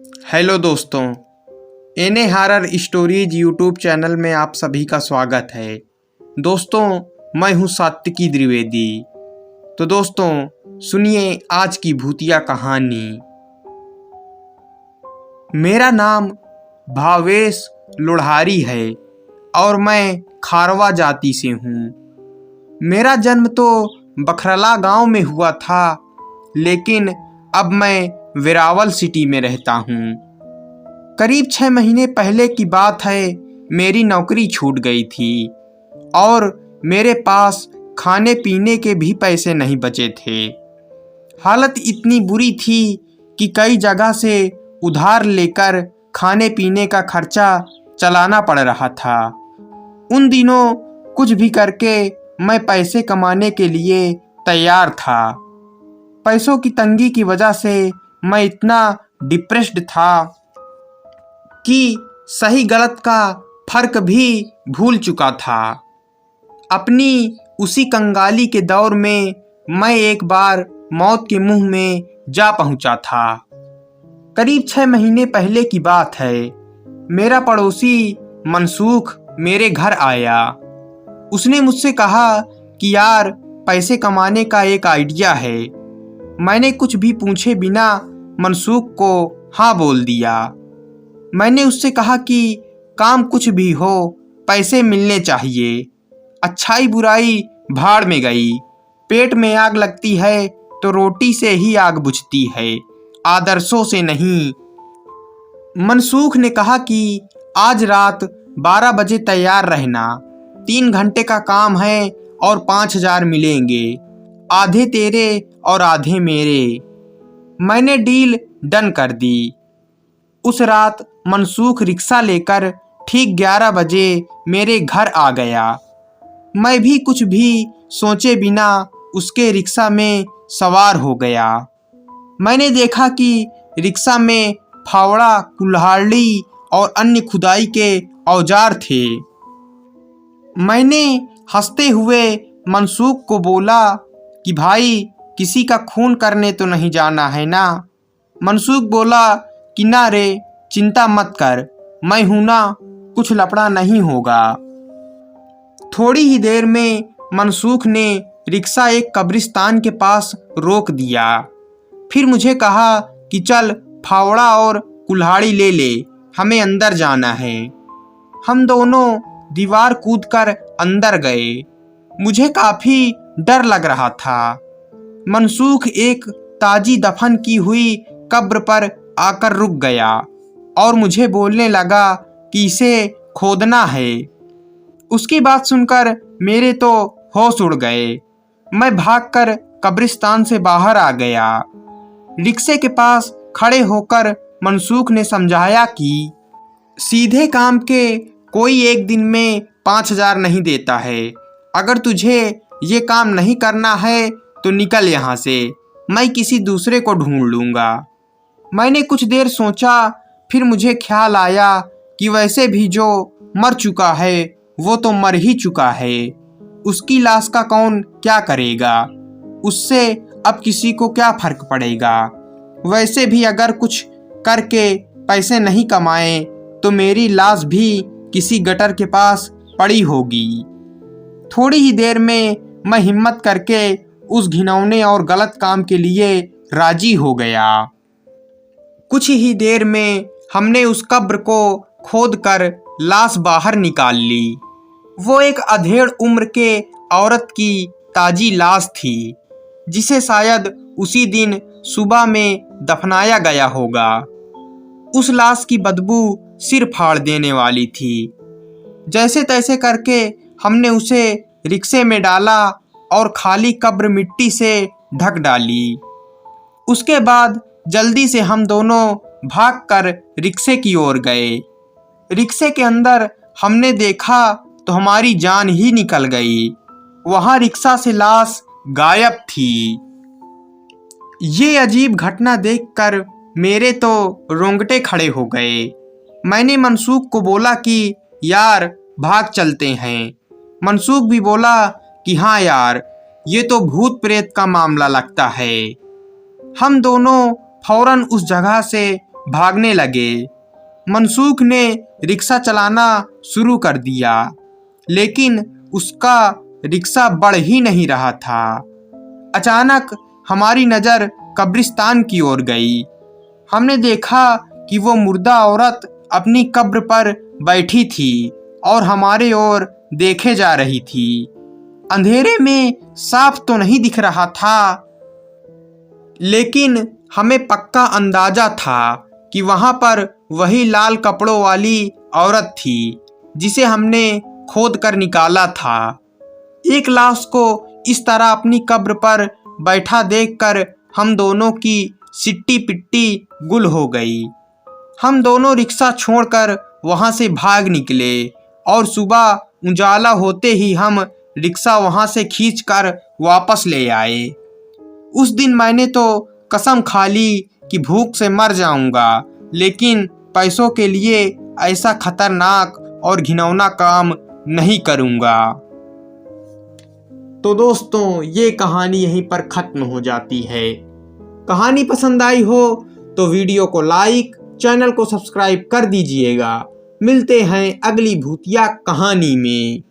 Hello दोस्तों, एने horror stories YouTube channel में आप सभी का स्वागत है। दोस्तों, मैं हूं सात्विकी द्विवेदी। तो दोस्तों, सुनिए आज की भूतिया कहानी। मेरा नाम भावेश लोढ़ारी है और मैं खारवा जाति से हूँ। मेरा जन्म तो बखरला गांव में हुआ था, लेकिन अब मैं वेरावल सिटी में रहता हूँ। करीब 6 महीने पहले की बात है, मेरी नौकरी छूट गई थी और मेरे पास खाने पीने के भी पैसे नहीं बचे थे। हालत इतनी बुरी थी कि कई जगह से उधार लेकर खाने पीने का खर्चा चलाना पड़ रहा था। उन दिनों कुछ भी करके मैं पैसे कमाने के लिए तैयार था। पैसों की तंगी की वजह से मैं इतना डिप्रेस्ड था कि सही गलत का फर्क भी भूल चुका था। अपनी उसी कंगाली के दौर में मैं एक बार मौत के मुंह में जा पहुंचा था। करीब 6 महीने पहले की बात है। मेरा पड़ोसी मनसूख मेरे घर आया। उसने मुझसे कहा कि यार, पैसे कमाने का एक आइडिया है। मैंने कुछ भी पूछे बिना मनसूख को हाँ बोल दिया। मैंने उससे कहा कि काम कुछ भी हो, पैसे मिलने चाहिए। अच्छाई बुराई भाड़ में गई। पेट में आग लगती है तो रोटी से ही आग बुझती है, आदर्शों से नहीं। मनसूख ने कहा कि आज रात 12 बजे तैयार रहना। 3 घंटे का काम है और 5,000 मिलेंगे, आधे तेरे और आधे मेरे। मैंने डील डन कर दी। उस रात मनसूख रिक्शा लेकर ठीक 11 बजे मेरे घर आ गया। मैं भी कुछ भी सोचे बिना उसके रिक्शा में सवार हो गया। मैंने देखा कि रिक्शा में फावड़ा, कुल्हाड़ी और अन्य खुदाई के औजार थे। मैंने हंसते हुए मनसूख को बोला कि भाई, किसी का खून करने तो नहीं जाना है ना। मनसूख बोला कि ना रे, चिंता मत कर, मैं हूं ना, कुछ लफड़ा नहीं होगा। थोड़ी ही देर में मनसूख ने रिक्शा एक कब्रिस्तान के पास रोक दिया। फिर मुझे कहा कि चल फावड़ा और कुल्हाड़ी ले ले, हमें अंदर जाना है। हम दोनों दीवार कूदकर अंदर गए। मुझे काफी डर लग रहा था। मनसूख एक ताजी दफन की हुई कब्र पर आकर रुक गया और मुझे बोलने लगा कि इसे खोदना है। उसकी बात सुनकर मेरे तो होश उड़ गए। मैं भागकर कब्रिस्तान से बाहर आ गया। रिक्शे के पास खड़े होकर मनसूख ने समझाया कि सीधे काम के कोई एक दिन में 5,000 नहीं देता है। अगर तुझे ये काम नहीं करना है तो निकल यहाँ से, मैं किसी दूसरे को ढूंढ लूँगा। मैंने कुछ देर सोचा, फिर मुझे ख्याल आया कि वैसे भी जो मर चुका है वो तो मर ही चुका है। उसकी लाश का कौन क्या करेगा, उससे अब किसी को क्या फर्क पड़ेगा। वैसे भी अगर कुछ करके पैसे नहीं कमाए तो मेरी लाश भी किसी गटर के पास पड़ी होगी। थोड़ी ही देर में मैं हिम्मत करके उस घिनौने और गलत काम के लिए राजी हो गया। कुछ ही देर में हमने उस कब्र को खोदकर लाश बाहर निकाल ली। वो एक अधेड़ उम्र के औरत की ताजी लाश थी, जिसे शायद उसी दिन सुबह में दफनाया गया होगा। उस लाश की बदबू सिर फाड़ देने वाली थी। जैसे तैसे करके हमने उसे रिक्शे में डाला और खाली कब्र मिट्टी से ढक डाली। उसके बाद जल्दी से हम दोनों भागकर रिक्शे की ओर गए। रिक्शे के अंदर हमने देखा तो हमारी जान ही निकल गई। वहां रिक्शा से लाश गायब थी। ये अजीब घटना देखकर मेरे तो रोंगटे खड़े हो गए। मैंने मनसूख को बोला कि यार, भाग चलते हैं। मनसूख भी बोला कि हाँ यार, ये तो भूत प्रेत का मामला लगता है। हम दोनों फौरन उस जगह से भागने लगे। मनसूख ने रिक्शा चलाना शुरू कर दिया, लेकिन उसका रिक्शा बढ़ ही नहीं रहा था। अचानक हमारी नज़र कब्रिस्तान की ओर गई। हमने देखा कि वो मुर्दा औरत अपनी कब्र पर बैठी थी और हमारे ओर देखे जा रही थी। अंधेरे में साफ तो नहीं दिख रहा था, लेकिन हमें पक्का अंदाजा था कि वहाँ पर वही लाल कपड़ों वाली औरत थी जिसे हमने खोद कर निकाला था। एक लाश को इस तरह अपनी कब्र पर बैठा देखकर हम दोनों की सिट्टी पिट्टी गुल हो गई। हम दोनों रिक्शा छोड़कर वहाँ से भाग निकले और सुबह उजाला होते ही हम रिक्शा वहाँ से खींचकर वापस ले आए। उस दिन मैंने तो कसम खा ली कि भूख से मर जाऊंगा, लेकिन पैसों के लिए ऐसा खतरनाक और घिनौना काम नहीं करूंगा। तो दोस्तों, ये कहानी यहीं पर ख़त्म हो जाती है। कहानी पसंद आई हो तो वीडियो को लाइक, चैनल को सब्सक्राइब कर दीजिएगा। मिलते हैं अगली भूतिया कहानी में।